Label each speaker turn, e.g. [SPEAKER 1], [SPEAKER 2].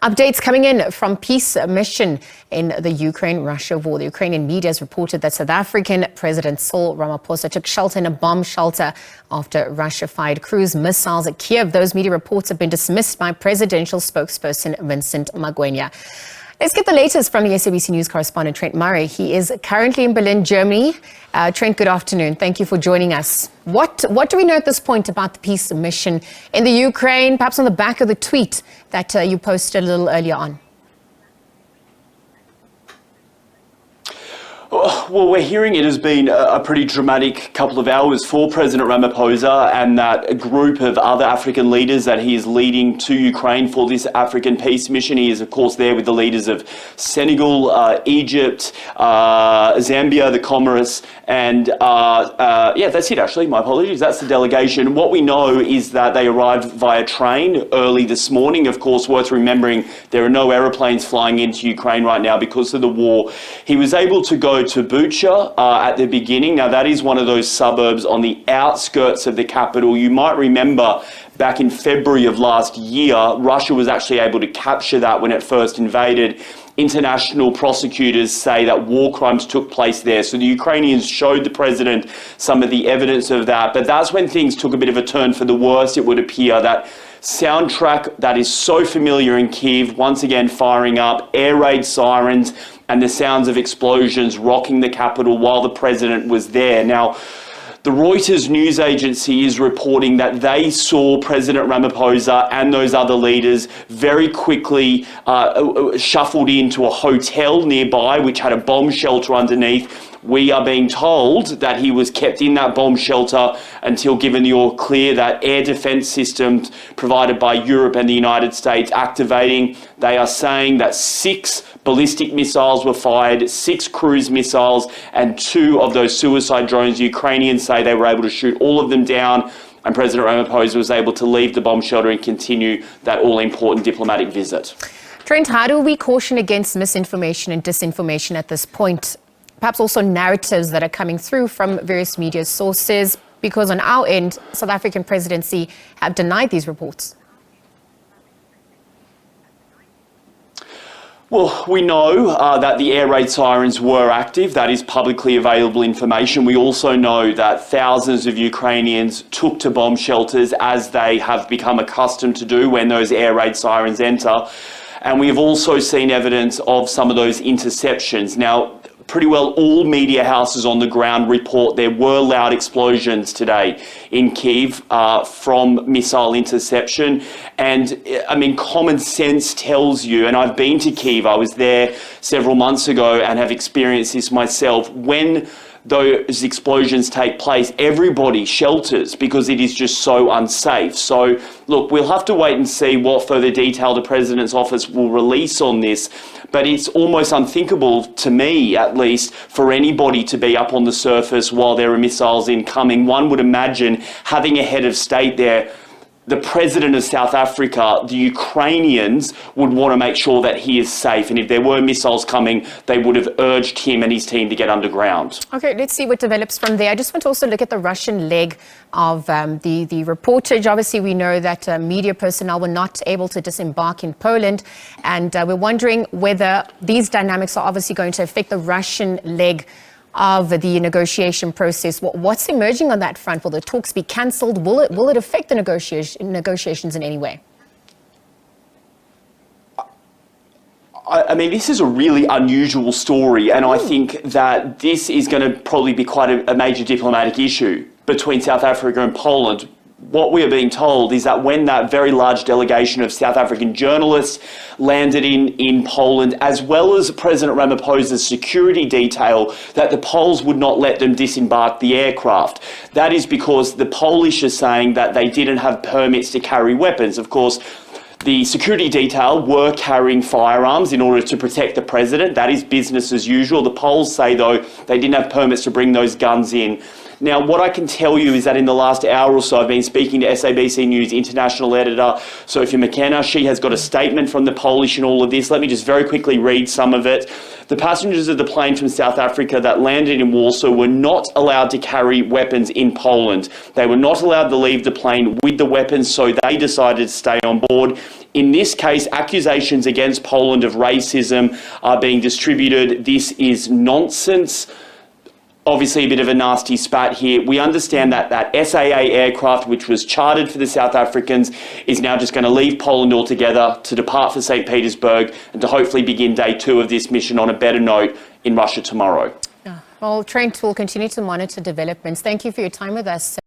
[SPEAKER 1] Updates coming in from peace mission in the Ukraine-Russia war. The Ukrainian media has reported that South African President Cyril Ramaphosa took shelter in a bomb shelter after Russia fired cruise missiles at Kyiv. Those media reports have been dismissed by presidential spokesperson Vincent Magwenya. Let's get the latest from the SABC News correspondent Trent Murray. He is currently in Berlin, Germany. Trent, good afternoon. Thank you for joining us. What do we know at this point about the peace mission in the Ukraine, perhaps on the back of the tweet that you posted a little earlier on?
[SPEAKER 2] Well, we're hearing it has been a pretty dramatic couple of hours for President Ramaphosa and that group of other African leaders that he is leading to Ukraine for this African peace mission. He is, of course, there with the leaders of Senegal, Egypt, Zambia, the Comoros, and yeah, that's it, actually. My apologies. That's the delegation. What we know is that they arrived via train early this morning. Of course, worth remembering, there are no aeroplanes flying into Ukraine right now because of the war. He was able to go to Bucha at the beginning. Now, that is one of those suburbs on the outskirts of the capital. You might remember back in February of last year, Russia was actually able to capture that when it first invaded. International prosecutors say that war crimes took place there. So the Ukrainians showed the president some of the evidence of that. But that's when things took a bit of a turn for the worse, it would appear. That soundtrack that is so familiar in Kyiv, once again firing up, air raid sirens, and the sounds of explosions rocking the capital while the president was there. Now, the Reuters news agency is reporting that they saw President Ramaphosa and those other leaders very quickly shuffled into a hotel nearby, which had a bomb shelter underneath. We are being told that he was kept in that bomb shelter until given the all clear that air defense systems provided by Europe and the United States activating. They are saying that 6 ballistic missiles were fired, 6 cruise missiles, and 2 of those suicide drones. The Ukrainians say they were able to shoot all of them down, and President Ramaphosa was able to leave the bomb shelter and continue that all-important diplomatic visit.
[SPEAKER 1] Trent, how do we caution against misinformation and disinformation at this point? Perhaps also narratives that are coming through from various media sources, because on our end, South African presidency have denied these reports.
[SPEAKER 2] Well, we know that the air raid sirens were active. That is publicly available information. We also know that thousands of Ukrainians took to bomb shelters, as they have become accustomed to do when those air raid sirens enter. And we have also seen evidence of some of those interceptions. Now, pretty well all media houses on the ground report there were loud explosions today in Kyiv from missile interception. And I mean, common sense tells you, and I've been to Kyiv, I was there several months ago and have experienced this myself, when those explosions take place, everybody shelters because it is just so unsafe. So, look, we'll have to wait and see what further detail the President's office will release on this. But it's almost unthinkable, to me at least, for anybody to be up on the surface while there are missiles incoming. One would imagine having a head of state there, the president of South Africa, the Ukrainians would want to make sure that he is safe. And if there were missiles coming, they would have urged him and his team to get underground.
[SPEAKER 1] Okay, let's see what develops from there. I just want to also look at the Russian leg of the reportage. Obviously, we know that media personnel were not able to disembark in Poland. And we're wondering whether these dynamics are obviously going to affect the Russian leg of the negotiation process. What's emerging on that front? Will the talks be cancelled? Will it affect the negotiations in any way?
[SPEAKER 2] I mean, this is a really unusual story, and I think that this is going to probably be quite a major diplomatic issue between South Africa and Poland. What we are being told is that when that very large delegation of South African journalists landed in Poland, as well as President Ramaphosa's security detail, that the Poles would not let them disembark the aircraft. That is because the Polish are saying that they didn't have permits to carry weapons. Of course, the security detail were carrying firearms in order to protect the president. That is business as usual. The Poles say, though, they didn't have permits to bring those guns in. Now, what I can tell you is that in the last hour or so, I've been speaking to SABC News international editor Sophia McKenna. She has got a statement from the Polish in all of this. Let me just very quickly read some of it. The passengers of the plane from South Africa that landed in Warsaw were not allowed to carry weapons in Poland. They were not allowed to leave the plane with the weapons, so they decided to stay on board. In this case, accusations against Poland of racism are being distributed. This is nonsense. Obviously a bit of a nasty spat here. We understand that that SAA aircraft, which was chartered for the South Africans, is now just going to leave Poland altogether to depart for St. Petersburg and to hopefully begin day 2 of this mission on a better note in Russia tomorrow.
[SPEAKER 1] Well, Trent will continue to monitor developments. Thank you for your time with us.